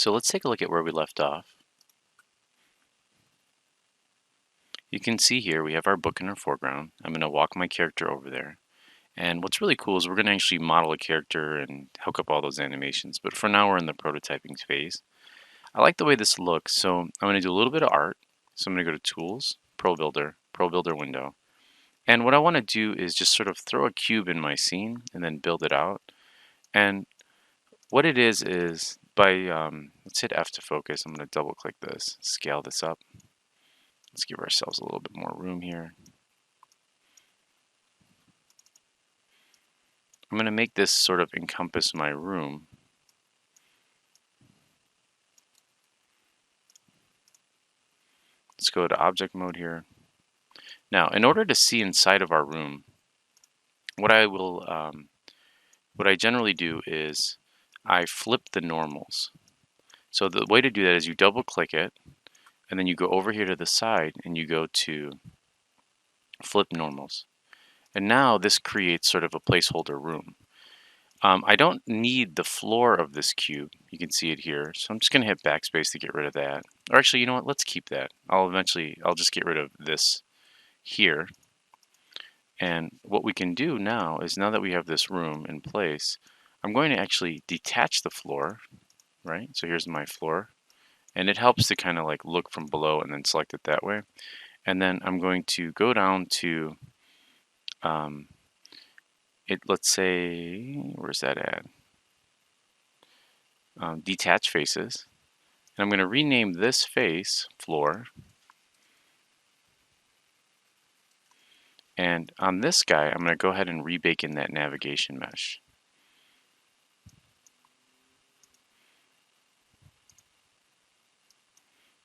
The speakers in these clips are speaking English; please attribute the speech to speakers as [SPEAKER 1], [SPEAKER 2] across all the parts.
[SPEAKER 1] So let's take a look at where we left off. You can see here we have our book in our foreground. I'm going to walk my character over there. And what's really cool is we're going to actually model a character and hook up all those animations. But for now, we're in the prototyping phase. I like the way this looks, so I'm going to do a little bit of art. So I'm going to go to Tools, Pro Builder window. And what I want to do is just sort of throw a cube in my scene and then build it out. And what it is by, let's hit F to focus. I'm going to double click this, scale this up. Let's give ourselves a little bit more room here. I'm going to make this sort of encompass my room. Let's go to object mode here. Now, in order to see inside of our room, what I generally do is I flip the normals. So the way to do that is you double click it, and then you go over here to the side and you go to flip normals. And now this creates sort of a placeholder room. I don't need the floor of this cube. You can see it here. So I'm just going to hit backspace to get rid of that. Or actually, you know what? Let's keep that. I'll just get rid of this here. And what we can do now is, now that we have this room in place, I'm going to actually detach the floor, right? So here's my floor. And it helps to kind of like look from below and then select it that way. And then I'm going to go down to let's say, where's that at? Detach faces. And I'm going to rename this face floor. And on this guy, I'm going to go ahead and rebake in that navigation mesh.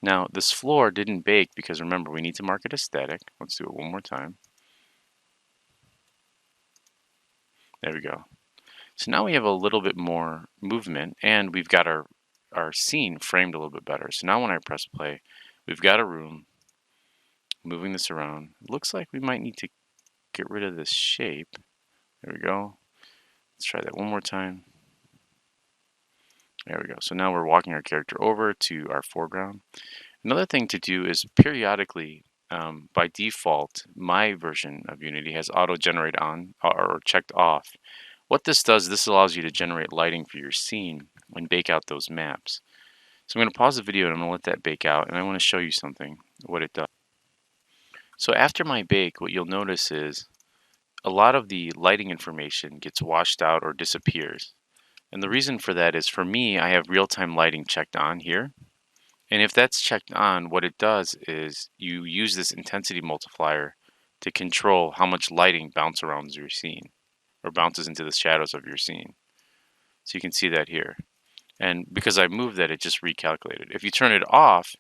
[SPEAKER 1] Now, this floor didn't bake because remember, we need to mark it as static. Let's do it one more time. There we go. So now we have a little bit more movement, and we've got our scene framed a little bit better. So now when I press play, we've got a room. Moving this around. It looks like we might need to get rid of this shape. There we go. Let's try that one more time. There we go. So now we're walking our character over to our foreground. Another thing to do is periodically, by default, my version of Unity has auto-generate on or checked off. What this does, this allows you to generate lighting for your scene and bake out those maps. So I'm going to pause the video and I'm going to let that bake out, and I want to show you something, what it does. So after my bake, what you'll notice is a lot of the lighting information gets washed out or disappears. And the reason for that is, for me, I have real-time lighting checked on here. And if that's checked on, what it does is you use this intensity multiplier to control how much lighting bounces around your scene, or bounces into the shadows of your scene. So you can see that here. And because I moved that, it just recalculated. If you turn it off,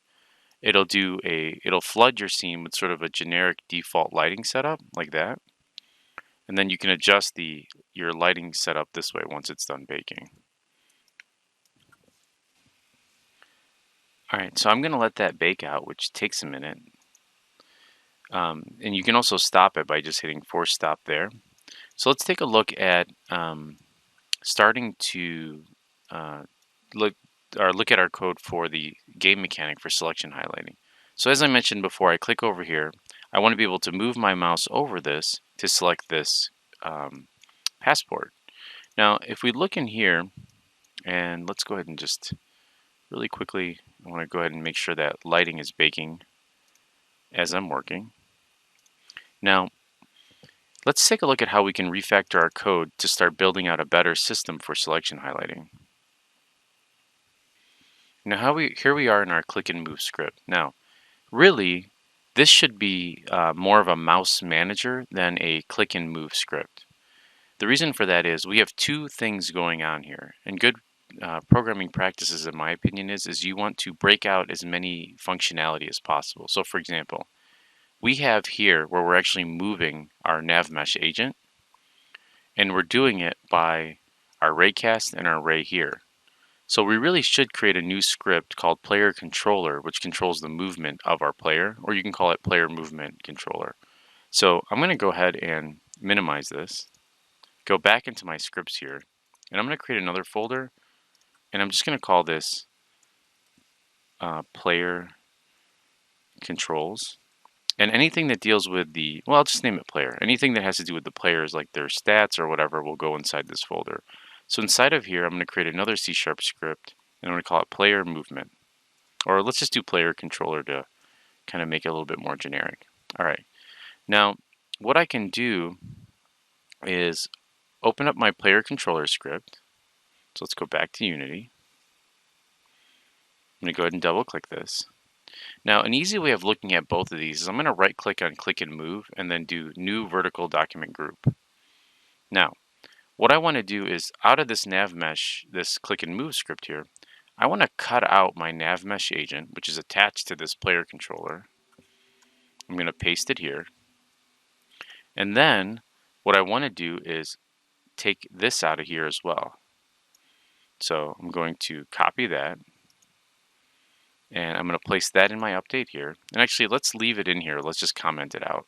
[SPEAKER 1] it'll flood your scene with sort of a generic default lighting setup like that. And then you can adjust your lighting setup this way once it's done baking. All right, so I'm going to let that bake out, which takes a minute. And you can also stop it by just hitting force stop there. So let's take a look at starting to look at our code for the game mechanic for selection highlighting. So as I mentioned before, I click over here. I want to be able to move my mouse over this to select this passport. Now, if we look in here, and let's go ahead and just really quickly, I want to go ahead and make sure that lighting is baking as I'm working. Now, let's take a look at how we can refactor our code to start building out a better system for selection highlighting. Now, here we are in our click and move script. Now, really, this should be more of a mouse manager than a click and move script. The reason for that is we have two things going on here, and good programming practices, in my opinion, is you want to break out as many functionality as possible. So, for example, we have here where we're actually moving our nav mesh agent, and we're doing it by our raycast and our ray here. So we really should create a new script called player controller, which controls the movement of our player, or you can call it player movement controller. So I'm going to go ahead and minimize this, go back into my scripts here, and I'm going to create another folder, and I'm just going to call this player controls. And anything that deals with the, well, I'll just name it player. Anything that has to do with the players, like their stats or whatever, will go inside this folder. So inside of here, I'm going to create another C# script, and I'm going to call it player movement. Or let's just do player controller to kind of make it a little bit more generic. All right. Now, what I can do is open up my player controller script. So let's go back to Unity. I'm going to go ahead and double click this. Now, an easy way of looking at both of these is I'm going to right click on click and move and then do new vertical document group. Now, what I want to do is out of this nav mesh, this click and move script here, I want to cut out my nav mesh agent, which is attached to this player controller. I'm going to paste it here. And then what I want to do is take this out of here as well. So I'm going to copy that. And I'm going to place that in my update here. And actually, let's leave it in here. Let's just comment it out.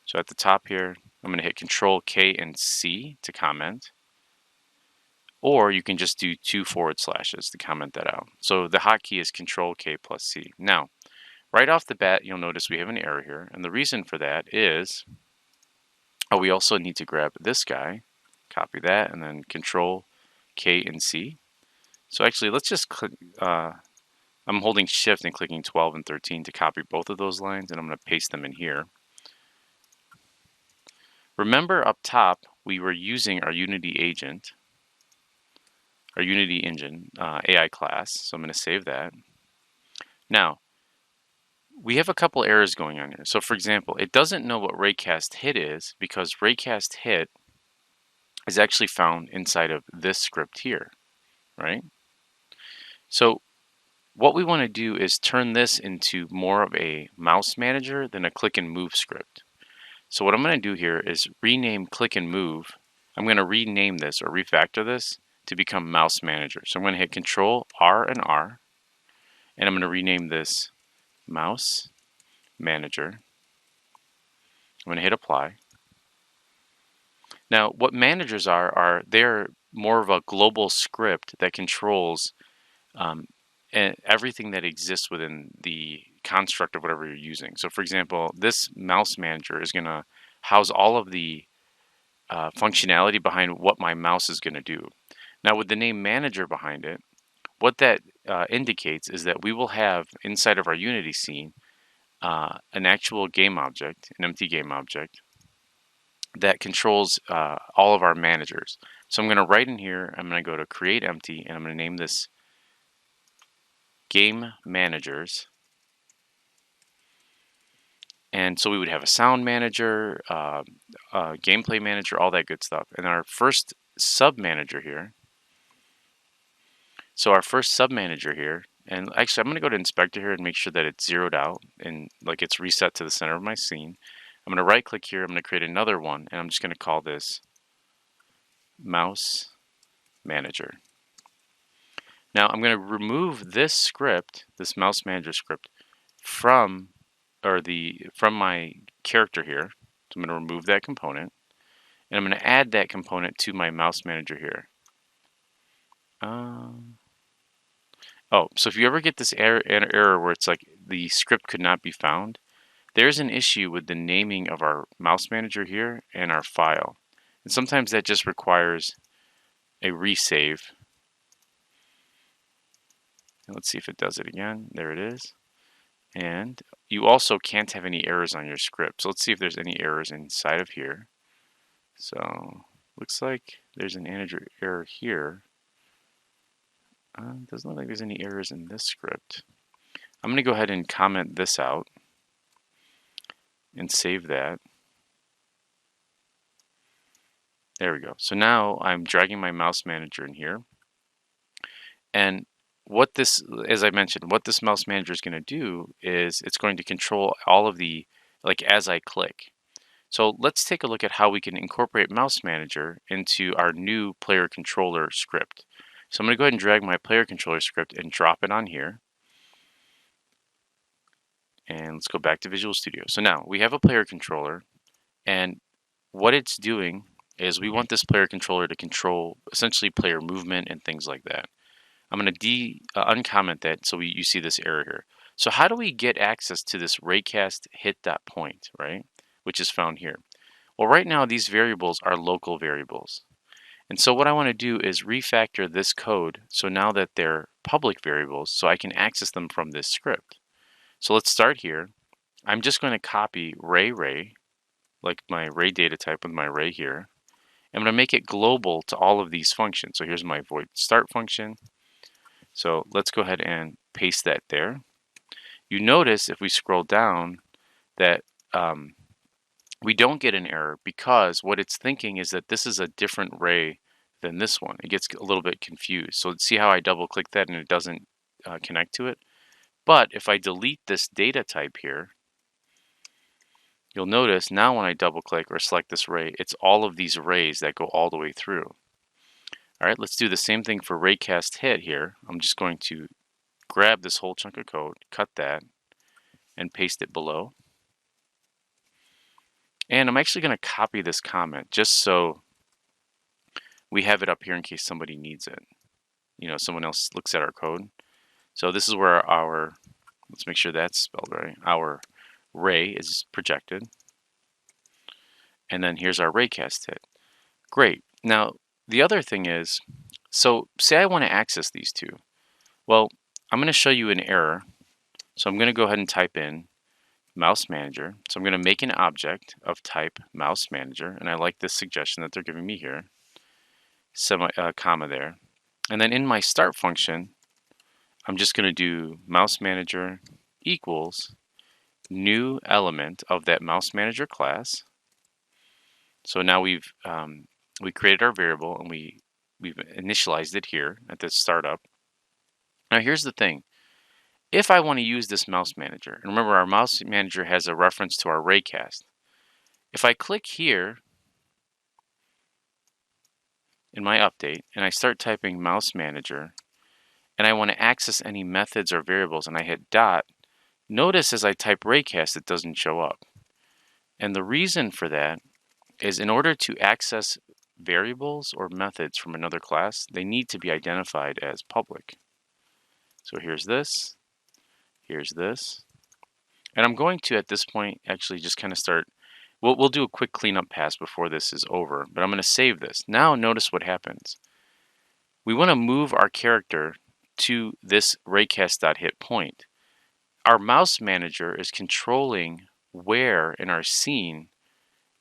[SPEAKER 1] So at the top here, I'm going to hit Control K and C to comment. Or you can just do 2 forward slashes to comment that out. So the hotkey is Control K plus C. Now, right off the bat, you'll notice we have an error here. And the reason for that is, we also need to grab this guy, copy that, and then Control K and C. So actually, let's just click. I'm holding Shift and clicking 12 and 13 to copy both of those lines, and I'm going to paste them in here. Remember up top, we were using our Unity agent, our Unity engine AI class, so I'm going to save that. Now, we have a couple errors going on here. So for example, it doesn't know what raycast hit is because raycast hit is actually found inside of this script here, right? So what we want to do is turn this into more of a mouse manager than a click and move script. So what I'm going to do here is rename click and move. I'm going to rename this or refactor this to become mouse manager. So I'm going to hit Control R and R, and I'm going to rename this mouse manager. I'm going to hit apply. Now what managers are they're more of a global script that controls everything that exists within the construct of whatever you're using. So for example, this mouse manager is going to house all of the functionality behind what my mouse is going to do. Now with the name manager behind it, what that indicates is that we will have inside of our Unity scene an actual game object, an empty game object, that controls all of our managers. So I'm going to write in here, I'm going to go to create empty, and I'm going to name this game managers. And so we would have a sound manager, gameplay manager, all that good stuff. And our first sub manager here. So our first sub manager here, and actually I'm going to go to inspector here and make sure that it's zeroed out and like it's reset to the center of my scene. I'm going to right click here, I'm going to create another one, and I'm just going to call this mouse manager. Now I'm going to remove this script, this mouse manager script, from my character here. So I'm going to remove that component, and I'm going to add that component to my mouse manager here. So if you ever get this error where it's like the script could not be found, there's an issue with the naming of our mouse manager here and our file. And sometimes that just requires a resave. And let's see if it does it again. There it is. And you also can't have any errors on your script. So let's see if there's any errors inside of here. So looks like there's an integer error here. Doesn't look like there's any errors in this script. I'm going to go ahead and comment this out and save that. There we go. So now I'm dragging my mouse manager in here. And what this, as I mentioned, what this mouse manager is going to do is it's going to control all of the, like as I click. So let's take a look at how we can incorporate mouse manager into our new player controller script. So I'm going to go ahead and drag my player controller script and drop it on here. And let's go back to Visual Studio. So now we have a player controller, and what it's doing is we want this player controller to control essentially player movement and things like that. I'm going to uncomment that so you see this error here. So how do we get access to this raycast hit.point, right? Which is found here. Well, right now these variables are local variables. And so what I want to do is refactor this code so now that they're public variables so I can access them from this script. So let's start here. I'm just going to copy ray, like my ray data type with my ray here. I'm going to make it global to all of these functions. So here's my void start function. So let's go ahead and paste that there. You notice if we scroll down that we don't get an error because what it's thinking is that this is a different ray than this one. It gets a little bit confused. So see how I double click that and it doesn't connect to it? But if I delete this data type here, you'll notice now when I double click or select this ray, it's all of these rays that go all the way through. All right, let's do the same thing for raycast hit here. I'm just going to grab this whole chunk of code, cut that, and paste it below. And I'm actually going to copy this comment just so we have it up here in case somebody needs it. Someone else looks at our code. So this is where our, let's make sure that's spelled right, our ray is projected. And then here's our raycast hit. Great. Now, the other thing is, so say I want to access these two. Well, I'm going to show you an error. So I'm going to go ahead and type in mouse manager. So I'm going to make an object of type mouse manager. And I like this suggestion that they're giving me here. Comma there. And then in my start function, I'm just going to do mouse manager equals new element of that mouse manager class. So now we created our variable and we've initialized it here at the startup. Now here's the thing. If I want to use this mouse manager, and remember our mouse manager has a reference to our raycast. If I click here in my update and I start typing mouse manager and I want to access any methods or variables and I hit dot, notice as I type raycast it doesn't show up. And the reason for that is in order to access variables or methods from another class, they need to be identified as public. So here's this, and I'm going to at this point actually just kind of start, we'll do a quick cleanup pass before this is over, but I'm going to save this. Now notice what happens. We want to move our character to this raycast.hit point. Our mouse manager is controlling where in our scene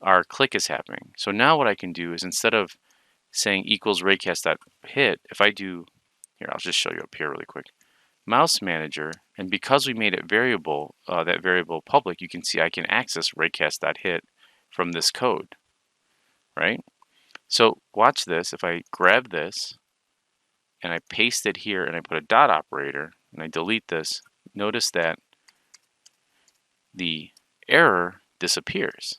[SPEAKER 1] our click is happening. So now what I can do is instead of saying equals raycast.hit, if I do, here, I'll just show you up here really quick. Mouse manager, and because we made it variable, that variable public, you can see I can access raycast.hit from this code, right? So watch this. If I grab this and I paste it here and I put a dot operator and I delete this, notice that the error disappears.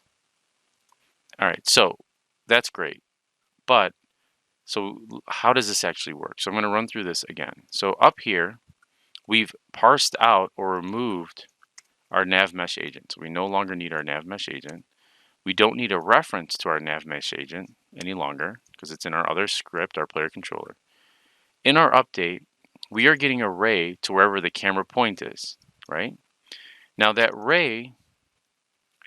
[SPEAKER 1] All right, so that's great. But so how does this actually work? So I'm going to run through this again. So up here, we've parsed out or removed our nav mesh agent. So we no longer need our nav mesh agent. We don't need a reference to our nav mesh agent any longer because it's in our other script, our player controller. In our update, we are getting a ray to wherever the camera point is, right? Now that ray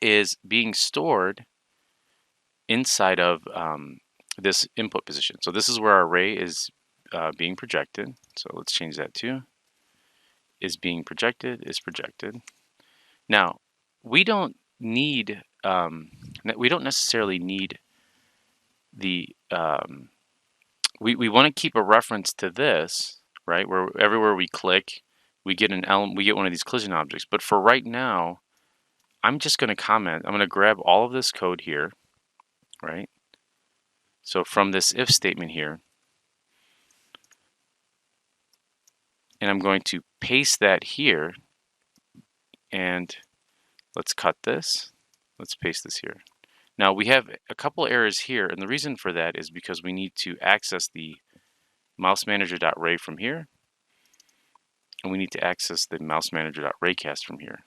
[SPEAKER 1] is being stored inside of this input position. So this is where our ray is being projected. So let's change that to is being projected, is projected. Now, we don't necessarily need the, we want to keep a reference to this, right? Where everywhere we click, we get an element, we get one of these collision objects. But for right now, I'm just going to comment. I'm going to grab all of this code here, right? So from this if statement here, and I'm going to paste that here, and let's cut this. Let's paste this here. Now we have a couple errors here, and the reason for that is because we need to access the mouse manager.ray from here, and we need to access the mouse manager.raycast from here.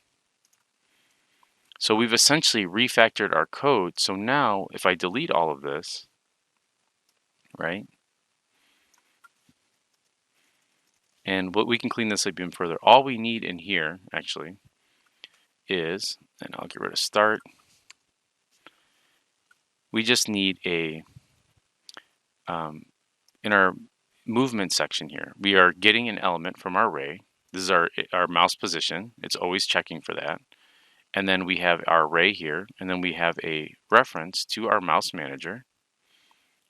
[SPEAKER 1] So we've essentially refactored our code. So now if I delete all of this, right? And what we can clean this up even further. All we need in here actually is, and I'll get rid of start. We just need a, in our movement section here, we are getting an element from our array. This is our mouse position. It's always checking for that. And then we have our array here, and then we have a reference to our mouse manager.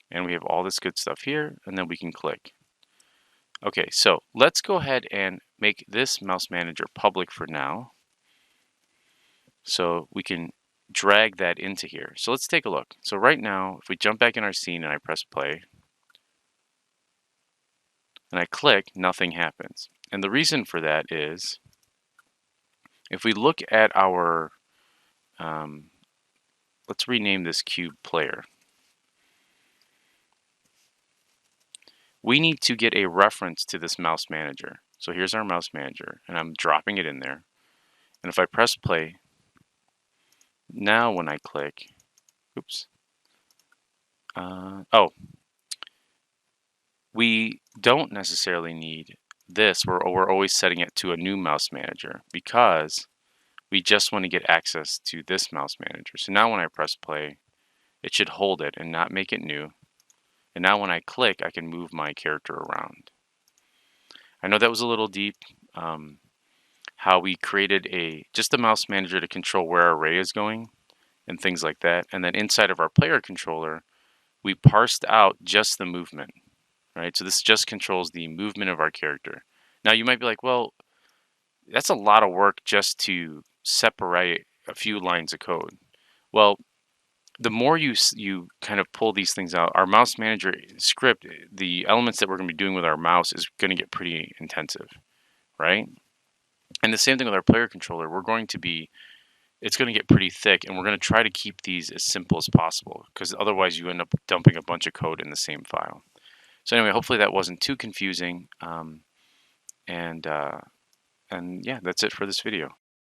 [SPEAKER 1] And we have all this good stuff here, and then we can click. Okay, so let's go ahead and make this mouse manager public for now. So we can drag that into here. So let's take a look. So right now, if we jump back in our scene and I press play, and I click, nothing happens. And the reason for that is, if we look at our, let's rename this cube player. We need to get a reference to this mouse manager. So here's our mouse manager, and I'm dropping it in there. And if I press play, now when I click, oops, oh, we don't necessarily need this. We're always setting it to a new mouse manager because we just want to get access to this mouse manager. So now when I press play, it should hold it and not make it new. And now when I click, I can move my character around. I know that was a little deep, how we created just a mouse manager to control where our array is going and things like that. And then inside of our player controller, we parsed out just the movement, right? So this just controls the movement of our character. Now you might be like, well, that's a lot of work just to separate a few lines of code. Well, the more you kind of pull these things out, our mouse manager script, the elements that we're going to be doing with our mouse is going to get pretty intensive, right? And the same thing with our player controller. It's going to get pretty thick, and we're going to try to keep these as simple as possible because otherwise you end up dumping a bunch of code in the same file. So anyway, hopefully that wasn't too confusing. And yeah, that's it for this video.